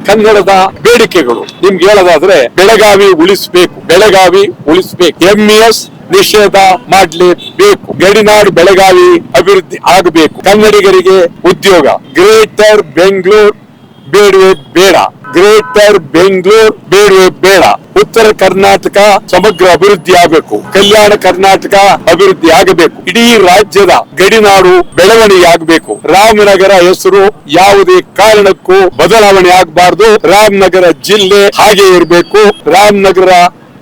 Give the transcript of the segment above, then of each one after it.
ಕನ್ನಡದ ಬೇಡಿಕೆಗಳು ನಿಮ್ಗೆ ಹೇಳೋದಾದ್ರೆ ಬೆಳಗಾವಿ ಉಳಿಸಬೇಕು, ಬೆಳಗಾವಿ ಉಳಿಸಬೇಕು, MES ನಿಷೇಧ ಮಾಡಲೇಬೇಕು, ಗಡಿನಾಡು ಬೆಳಗಾವಿ ಅಭಿವೃದ್ಧಿ ಆಗಬೇಕು, ಕನ್ನಡಿಗರಿಗೆ ಉದ್ಯೋಗ, ಗ್ರೇಟರ್ ಬೆಂಗಳೂರು ಬೇಡವೇ ಬೇಡ, ಗ್ರೇಟರ್ ಬೆಂಗಳೂರು ಬೇಡವೇ ಬೇಡ, ಉತ್ತರ ಕರ್ನಾಟಕ ಸಮಗ್ರ ಅಭಿವೃದ್ಧಿ ಆಗಬೇಕು, ಕಲ್ಯಾಣ ಕರ್ನಾಟಕ ಅಭಿವೃದ್ಧಿ ಆಗಬೇಕು, ಇಡೀ ರಾಜ್ಯದ ಗಡಿನಾಡು ಬೆಳವಣಿಗೆ ಆಗಬೇಕು, ರಾಮನಗರ ಹೆಸರು ಯಾವುದೇ ಕಾರಣಕ್ಕೂ ಬದಲಾವಣೆ ಆಗಬಾರದು, ರಾಮನಗರ ಜಿಲ್ಲೆ ಹಾಗೆ ಇರಬೇಕು, ರಾಮನಗರ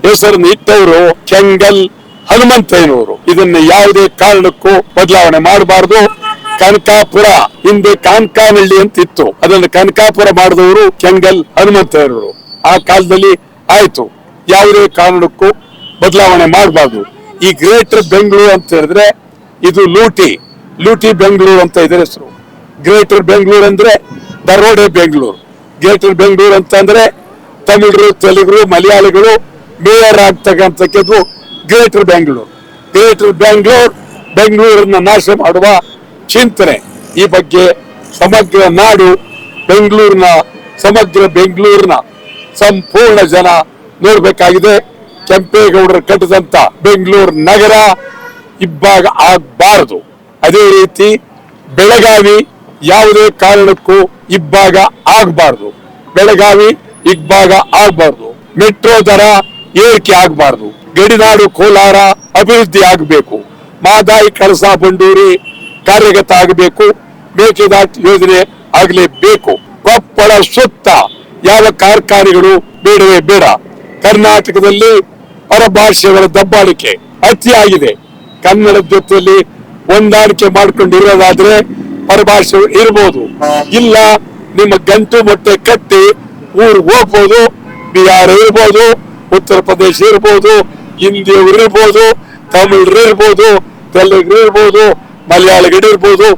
ಹೆಸರನ್ನು ಇಟ್ಟವರು ಕೆಂಗಲ್ ಹನುಮಂತಯ್ಯನವರು, ಇದನ್ನ ಯಾವುದೇ ಕಾರಣಕ್ಕೂ ಬದಲಾವಣೆ ಮಾಡಬಾರದು. ಕನಕಾಪುರ ಹಿಂದೆ ಕಾನ್ಕಾನಹಳ್ಳಿ ಅಂತ ಇತ್ತು, ಅದನ್ನು ಕನಕಾಪುರ ಮಾಡಿದವರು ಕೆಂಗಲ್ ಹನುಮಂತಯ್ಯನವರು. ಆ ಕಾಲದಲ್ಲಿ ಆಯ್ತು, ಯಾವುದೇ ಕಾರಣಕ್ಕೂ ಬದಲಾವಣೆ ಮಾಡಬಾರ್ದು. ಈ ಗ್ರೇಟರ್ ಬೆಂಗಳೂರು ಅಂತ ಹೇಳಿದ್ರೆ ಇದು ಲೂಟಿ ಬೆಂಗಳೂರು ಅಂತ ಇದರ ಹೆಸರು. ಗ್ರೇಟರ್ ಬೆಂಗಳೂರು ಅಂದ್ರೆ ದರೋಡೆ ಬೆಂಗಳೂರು, ಗ್ರೇಟರ್ ಬೆಂಗಳೂರು ಅಂತ ಅಂದ್ರೆ ತಮಿಳರು, ತೆಲುಗರು, ಮಲಯಾಳಿಗಳು ಮೇಯರ್ ಆಗ್ತಕ್ಕಂಥದ್ದು ಗ್ರೇಟರ್ ಬೆಂಗಳೂರು. ಗ್ರೇಟರ್ ಬೆಂಗಳೂರನ್ನ ನಾಶ ಮಾಡುವ ಚಿಂತನೆ, ಈ ಬಗ್ಗೆ ಸಮಗ್ರ ನಾಡು ಸಮಗ್ರ ಬೆಂಗಳೂರಿನ ಸಂಪೂರ್ಣ ಜನ ನೋಡ್ಬೇಕಾಗಿದೆ. ಕೆಂಪೇಗೌಡರು ಕಟ್ಟಿದಂತ ಬೆಂಗಳೂರು ನಗರ ಇಬ್ಬಾಗ ಆಗಬಾರದು. ಅದೇ ರೀತಿ ಬೆಳಗಾವಿ ಯಾವುದೇ ಕಾರಣಕ್ಕೂ ಇಬ್ಬಾಗ ಆಗಬಾರದು, ಬೆಳಗಾವಿ ಇಬ್ಬಾಗ ಆಗಬಾರದು, ಮೆಟ್ರೋ ದರ ಏರಿಕೆ ಆಗಬಾರದು, ಗಡಿನಾಡು ಕೋಲಾರ ಅಭಿವೃದ್ಧಿ ಆಗಬೇಕು, ಮಾದಾಯಿ ಕಳಸಾ ಬಂಡೂರಿ ಕಾರ್ಯಗತ ಆಗಬೇಕು, ಮೇಕೆದಾಟು ಯೋಜನೆ ಆಗಲೇಬೇಕು, ಕೊಪ್ಪಳ ಸುತ್ತ ಯಾವ ಕಾರ್ಖಾನೆಗಳು ಬೇಡವೇ ಬೇಡ. ಕರ್ನಾಟಕದಲ್ಲಿ ಪರಭಾಷೆಗಳ ದಬ್ಬಾಳಿಕೆ ಅತಿಯಾಗಿದೆ. ಕನ್ನಡದ ಜೊತೆಯಲ್ಲಿ ಹೊಂದಾಣಿಕೆ ಮಾಡ್ಕೊಂಡಿರೋದಾದ್ರೆ ಪರಭಾಷೆ ಇರ್ಬೋದು, ಇಲ್ಲ ನಿಮ್ಮ ಗಂಟು ಮೊಟ್ಟೆ ಕಟ್ಟಿ ಊರಿಗೆ ಹೋಗ್ಬೋದು. ಬಿಹಾರ ಇರ್ಬೋದು, ಉತ್ತರ ಪ್ರದೇಶ ಇರ್ಬೋದು, ಹಿಂದಿಯವರು ಇರ್ಬೋದು, ತಮಿಳರು ಇರ್ಬೋದು, ತೆಲುಗರು ಇರ್ಬೋದು, ಮಲಯಾಳಿಗಳಿರ್ಬೋದು,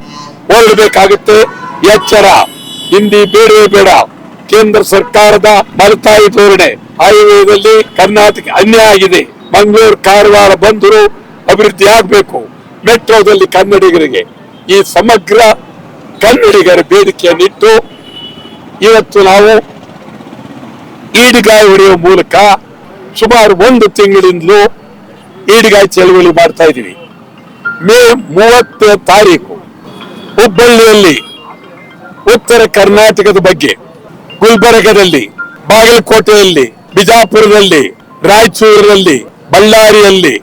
ಹೊರಡಬೇಕಾಗುತ್ತೆ. ಎಚ್ಚರ, ಹಿಂದಿ ಬೇಡವೇ ಬೇಡ. ಕೇಂದ್ರ ಸರ್ಕಾರದ ಮಲತಾಯಿ ಧೋರಣೆ, ಹೈವೇದಲ್ಲಿ ಕರ್ನಾಟಕ ಅನ್ಯಾಯ ಆಗಿದೆ. ಮಂಗಳೂರು ಕಾರವಾರ ಬಂದರು ಅಭಿವೃದ್ಧಿ ಆಗಬೇಕು. ಮೆಟ್ರೋದಲ್ಲಿ ಕನ್ನಡಿಗರಿಗೆ ಈ ಸಮಗ್ರ ಕನ್ನಡಿಗರ ಬೇಡಿಕೆಯನ್ನಿಟ್ಟು ಇವತ್ತು ನಾವು ಈಡಿಗಾಯಿ ಹೊಡೆಯುವ ಮೂಲಕ ಸುಮಾರು 1 ತಿಂಗಳಿಂದಲೂ ಈಡಿಗಾಯಿ ಚಳವಳಿ ಮಾಡ್ತಾ ಇದ್ದೀವಿ. ಮೇ 30ನೇ ತಾರೀಕು ಹುಬ್ಬಳ್ಳಿಯಲ್ಲಿ ಉತ್ತರ ಕರ್ನಾಟಕದ ಬಗ್ಗೆ, ಗುಲ್ಬರ್ಗದಲ್ಲಿ, ಬಾಗಲಕೋಟೆಯಲ್ಲಿ, ಬಿಜಾಪುರದಲ್ಲಿ, ರಾಯಚೂರಿನಲ್ಲಿ, ಬಳ್ಳಾರಿಯಲ್ಲಿ,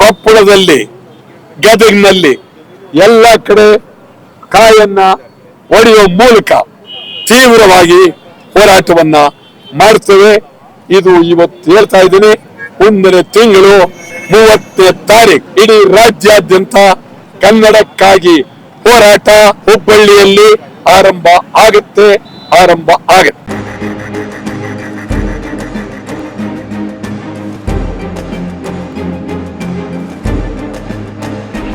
ಕೊಪ್ಪಳದಲ್ಲಿ, ಗದಗಿನಲ್ಲಿ ಎಲ್ಲ ಕಡೆ ಕಾಯನ್ನ ಹೊಡೆಯುವ ಮೂಲಕ ತೀವ್ರವಾಗಿ ಹೋರಾಟವನ್ನ ಮಾಡ್ತೇವೆ. ಇದು ಇವತ್ತು ಹೇಳ್ತಾ ಇದ್ದೀನಿ, ಮುಂದಿನ ತಿಂಗಳು 30ನೇ ತಾರೀಕು ಇಡೀ ರಾಜ್ಯಾದ್ಯಂತ ಕನ್ನಡಕ್ಕಾಗಿ ಹೋರಾಟ ಹುಬ್ಬಳ್ಳಿಯಲ್ಲಿ ಆರಂಭ ಆಗುತ್ತೆ.